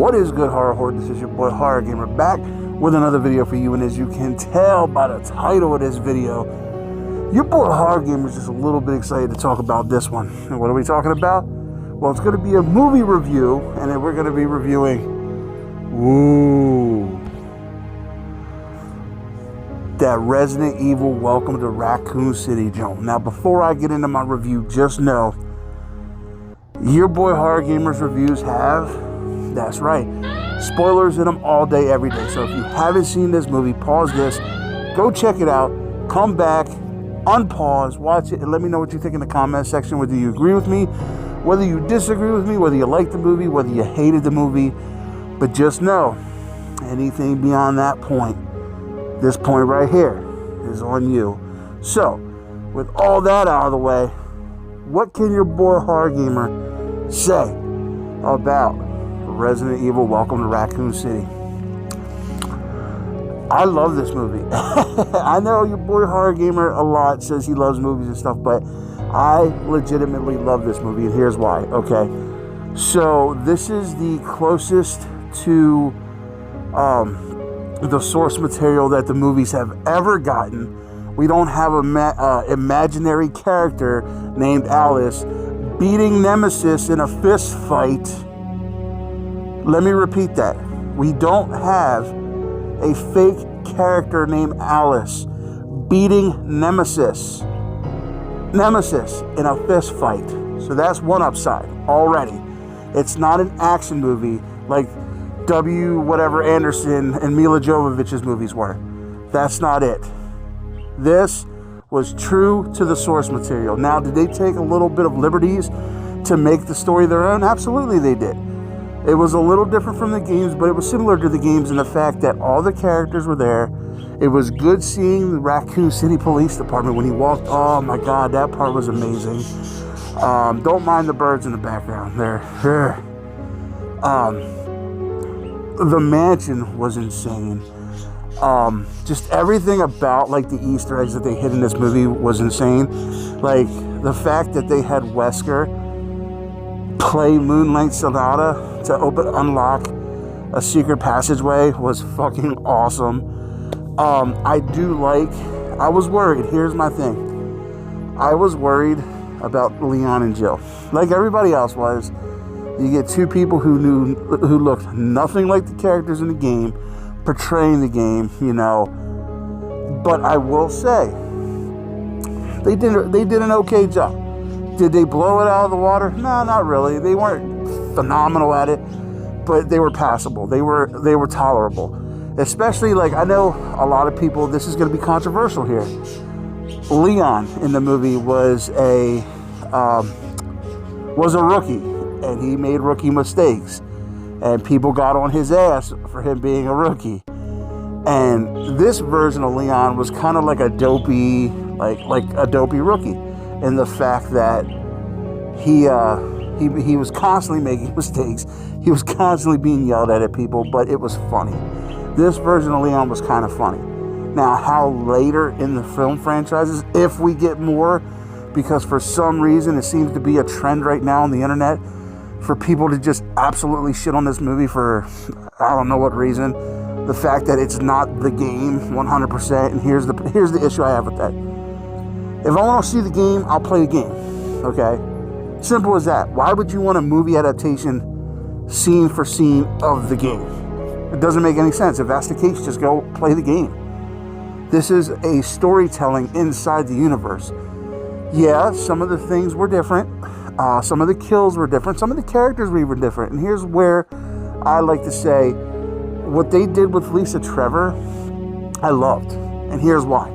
What is good, horror horde? This is your boy Horror Gamer back with another video for you, and as you can tell by the title of this video, your boy Horror Gamer is just a little bit excited to talk about this one. And what are we talking about? Well, it's going to be a movie review, and then we're going to be reviewing that Resident Evil Welcome to Raccoon City joint. Now, before I get into my review, just know your boy Horror Gamer's reviews have, that's right, spoilers in them all day, every day. So if you haven't seen this movie, pause this, go check it out, come back, unpause, watch it, and let me know what you think in the comment section, whether you agree with me, whether you disagree with me, whether you like the movie, whether you hated the movie. But just know, anything beyond that point, this point right here, is on you. So, with all that out of the way, what can your boy Horror Gamer say about Resident Evil Welcome to Raccoon City? I love this movie. I know your boy Horror Gamer a lot says he loves movies and stuff, but I legitimately love this movie, and here's why. Okay, so this is the closest to the source material that the movies have ever gotten. We don't have a imaginary character named Alice beating Nemesis in a fist fight. Let me repeat that. We don't have a fake character named Alice beating Nemesis in a fist fight. So that's one upside already. It's not an action movie like whatever Anderson and Mila Jovovich's movies were. That's not it. This was true to the source material. Now, did they take a little bit of liberties to make the story their own? Absolutely they did. It was a little different from the games, but it was similar to the games in the fact that all the characters were there. It was good seeing the Raccoon City Police Department when he walked. Oh my God, that part was amazing. Don't mind the birds in the background there. The mansion was insane. Just everything about like the Easter eggs that they hid in this movie was insane. Like the fact that they had Wesker play Moonlight Sonata to unlock a secret passageway was fucking awesome. I was worried. Here's my thing. I was worried about Leon and Jill, like everybody else was. You get two people who looked nothing like the characters in the game, portraying the game, you know. But I will say, they did an okay job. Did they blow it out of the water? No, not really. They weren't phenomenal at it, but they were passable. They were tolerable. Especially, like, I know a lot of people, this is going to be controversial here. Leon in the movie was a rookie, and he made rookie mistakes, and people got on his ass for him being a rookie. And this version of Leon was kind of like a dopey, like a dopey rookie, in the fact that he was constantly making mistakes. He was constantly being yelled at people, but it was funny. This version of Leon was kind of funny. Now, how later in the film franchises, if we get more, because for some reason it seems to be a trend right now on the internet for people to just absolutely shit on this movie for I don't know what reason. The fact that it's not the game 100%, and here's the issue I have with that. If I want to see the game, I'll play the game. Okay? Simple as that. Why would you want a movie adaptation scene for scene of the game? It doesn't make any sense. If that's the case, just go play the game. This is a storytelling inside the universe. Yeah, some of the things were different. Some of the kills were different. Some of the characters were even different. And here's where I like to say, what they did with Lisa Trevor, I loved. And here's why.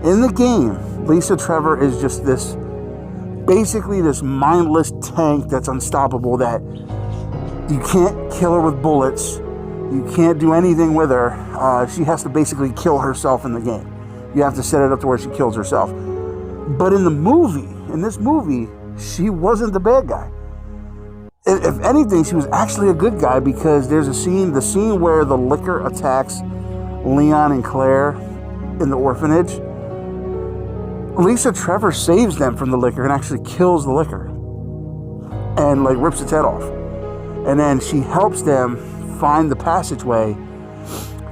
In the game, Lisa Trevor is just basically this mindless tank that's unstoppable, that you can't kill her with bullets. You can't do anything with her. She has to basically kill herself in the game. You have to set it up to where she kills herself. But in this movie, she wasn't the bad guy. If anything, she was actually a good guy, because there's the scene where the liquor attacks Leon and Claire in the orphanage. Lisa Trevor saves them from the liquor and actually kills the liquor and like rips its head off. And then she helps them find the passageway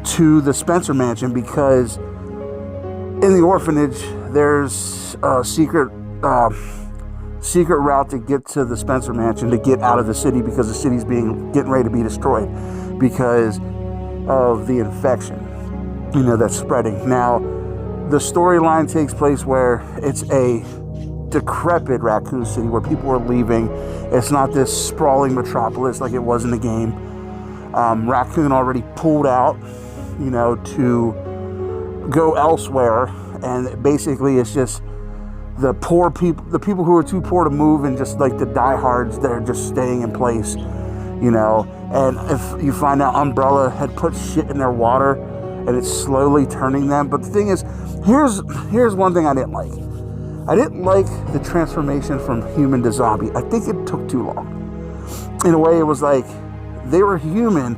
to the Spencer mansion, because in the orphanage there's a secret route to get to the Spencer mansion, to get out of the city, because the city's getting ready to be destroyed because of the infection, that's spreading. Now, the storyline takes place where it's a decrepit Raccoon City where people are leaving. It's not this sprawling metropolis like it was in the game. Raccoon already pulled out, to go elsewhere, and basically it's just the poor people, the people who are too poor to move, and just like the diehards that are just staying in place, and if you find out Umbrella had put shit in their water and it's slowly turning them. But the thing is, here's one thing I didn't like. I didn't like the transformation from human to zombie. I think it took too long. In a way, it was like they were human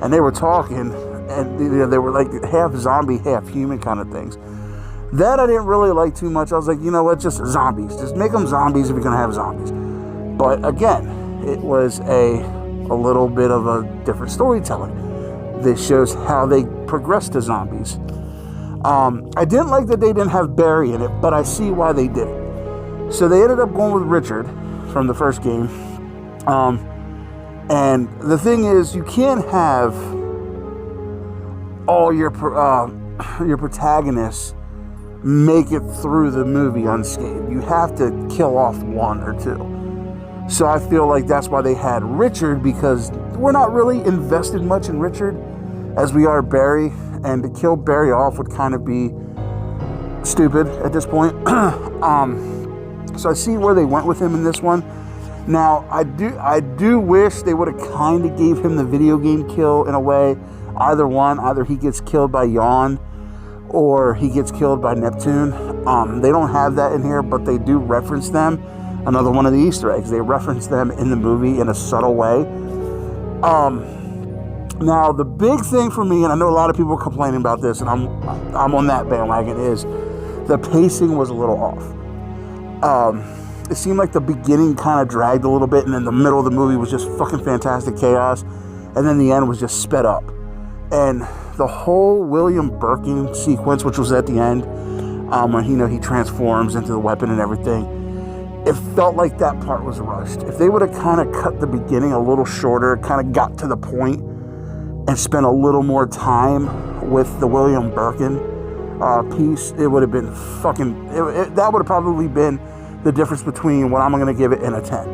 and they were talking, and they were like half zombie, half human kind of things. That I didn't really like too much. I was like, you know what, just zombies. Just make them zombies if you're going to have zombies. But again, it was a little bit of a different storytelling. This shows how they progressed to zombies. I didn't like that they didn't have Barry in it, but I see why they did it. So they ended up going with Richard from the first game. And the thing is, you can't have all your protagonists make it through the movie unscathed. You have to kill off one or two. So I feel like that's why they had Richard, because we're not really invested much in Richard as we are Barry, and to kill Barry off would kind of be stupid at this point. So I see where they went with him in this one. Now, I do wish they would have kind of gave him the video game kill in a way. Either he gets killed by Yawn or he gets killed by Neptune. They don't have that in here, but they do reference them. Another one of the Easter eggs. They reference them in the movie in a subtle way. Now, the big thing for me, and I know a lot of people are complaining about this, and I'm on that bandwagon, is the pacing was a little off. It seemed like the beginning kind of dragged a little bit, and then the middle of the movie was just fucking fantastic chaos, and then the end was just sped up. And the whole William Birkin sequence, which was at the end, when he transforms into the weapon and everything, it felt like that part was rushed. If they would have kind of cut the beginning a little shorter, kind of got to the point, and spent a little more time with the William Birkin piece, it would have been fucking... that would have probably been the difference between what I'm going to give it and a 10.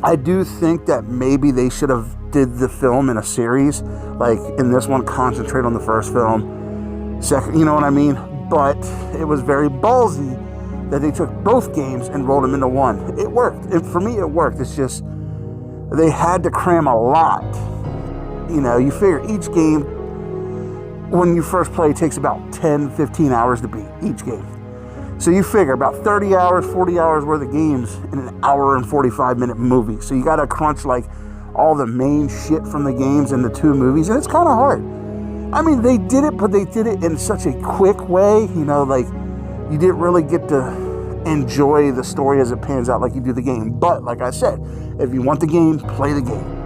I do think that maybe they should have did the film in a series. Like, in this one, concentrate on the first film. Second, you know what I mean? But it was very ballsy that they took both games and rolled them into one. It worked. For me, it worked. It's just, they had to cram a lot. You figure each game, when you first play, takes about 10, 15 hours to beat each game. So you figure about 30 hours, 40 hours worth of games in an hour and 45-minute movie. So you got to crunch like all the main shit from the games in the two movies, and it's kind of hard. I mean, they did it, but they did it in such a quick way, like you didn't really get to enjoy the story as it pans out like you do the game. But like I said, if you want the game, play the game.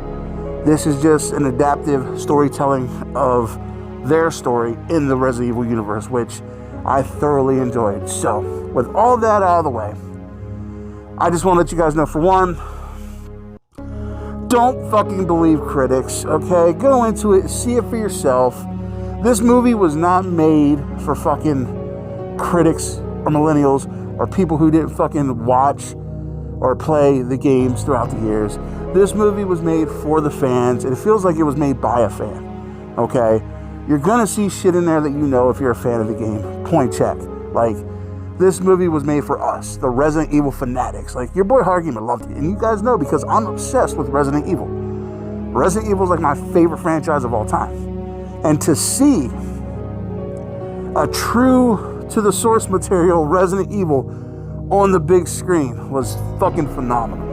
This is just an adaptive storytelling of their story in the Resident Evil universe, which I thoroughly enjoyed. So, with all that out of the way, I just want to let you guys know, for one, don't fucking believe critics, okay? Go into it, see it for yourself. This movie was not made for fucking critics or millennials or people who didn't fucking watch or play the games throughout the years. This movie was made for the fans, and it feels like it was made by a fan, okay? You're gonna see shit in there that if you're a fan of the game. Point check. Like, this movie was made for us, the Resident Evil fanatics. Like, your boy HorrorGam3r loved it, and you guys know because I'm obsessed with Resident Evil. Resident Evil is like my favorite franchise of all time. And to see a true to the source material Resident Evil on the big screen was fucking phenomenal.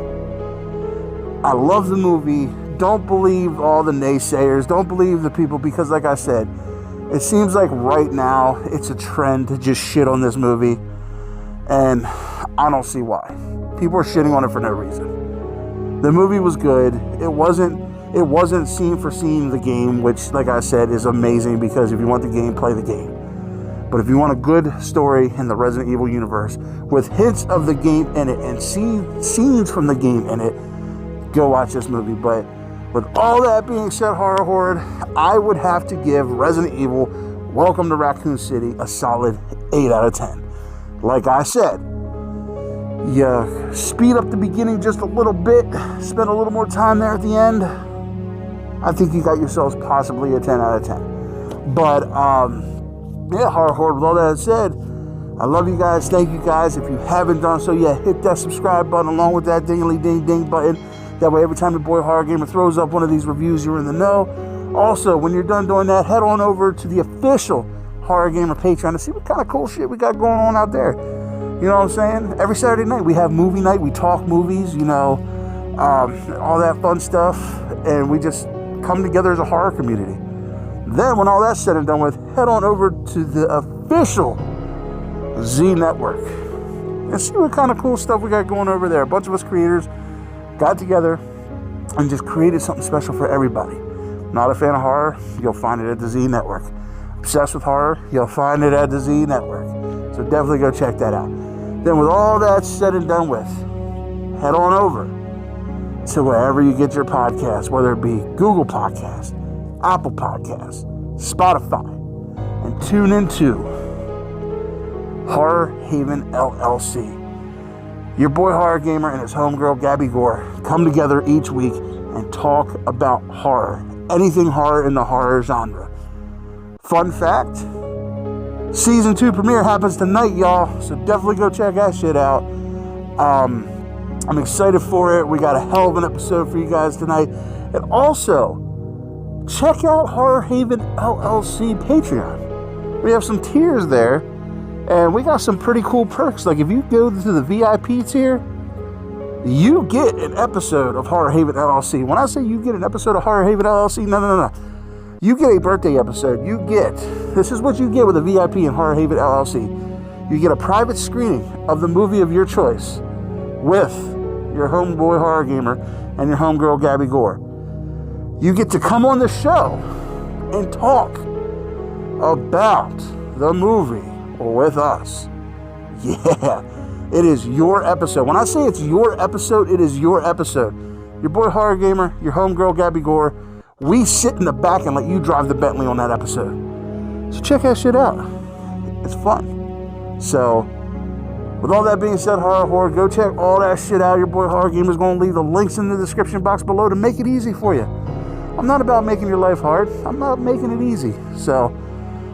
I love the movie. Don't believe all the naysayers. Don't believe the people, because like I said, it seems like right now it's a trend to just shit on this movie, and I don't see why. People are shitting on it for no reason. The movie was good. It wasn't It wasn't scene for scene the game, which, like I said, is amazing because if you want the game, play the game. But if you want a good story in the Resident Evil universe with hints of the game in it and scenes from the game in it, go watch this movie. But with all that being said, Horror Horde, I would have to give Resident Evil Welcome to Raccoon City a solid 8 out of 10. Like I said, you speed up the beginning just a little bit, spend a little more time there at the end, I think you got yourselves possibly a 10 out of 10. But, yeah, Horror Horde, with all that said, I love you guys. Thank you guys. If you haven't done so yet, hit that subscribe button along with that ding-a-ling-ding-ding button. That way, every time your boy Horror Gamer throws up one of these reviews, you're in the know. Also, when you're done doing that, head on over to the official Horror Gamer Patreon to see what kind of cool shit we got going on out there. You know what I'm saying? Every Saturday night, we have movie night. We talk movies, you know, all that fun stuff. And we just come together as a horror community. Then, when all that's said and done with, head on over to the official Z Network and see what kind of cool stuff we got going over there. A bunch of us creators got together and just created something special for everybody. Not a fan of horror? You'll find it at the Z Network. Obsessed with horror? You'll find it at the Z Network. So definitely go check that out. Then with all that said and done with, head on over to wherever you get your podcasts, whether it be Google Podcasts, Apple Podcasts, Spotify, and tune into Horror Haven LLC. Your boy Horror Gamer and his homegirl Gabby Gore come together each week and talk about horror. Anything horror in the horror genre. Fun fact, Season 2 premiere happens tonight, y'all. So definitely go check that shit out. I'm excited for it. We got a hell of an episode for you guys tonight. And also, check out Horror Haven LLC Patreon. We have some tiers there. And we got some pretty cool perks. Like if you go to the VIP tier, you get an episode of Horror Haven LLC. When I say you get an episode of Horror Haven LLC, no. You get a birthday episode. This is what you get with a VIP in Horror Haven LLC. You get a private screening of the movie of your choice with your homeboy Horror Gamer and your homegirl Gabby Gore. You get to come on the show and talk about the movie with us. Yeah, it is your episode. When I say it's your episode, it is your episode. Your boy Horror Gamer, your homegirl Gabby Gore, we sit in the back and let you drive the Bentley on that episode. So check that shit out. It's fun. So, with all that being said, Horror Horde, go check all that shit out. Your boy Horror Gamer is going to leave the links in the description box below to make it easy for you. I'm not about making your life hard. I'm about making it easy. So,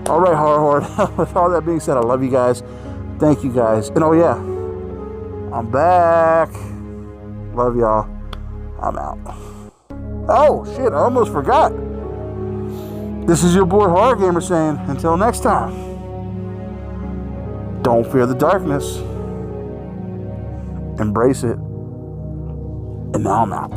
all right, Horror Horde. With all that being said, I love you guys. Thank you guys. And oh yeah, I'm back. Love y'all. I'm out. Oh shit, I almost forgot. This is your boy Horror Gamer saying, until next time, don't fear the darkness. Embrace it. And now I'm out.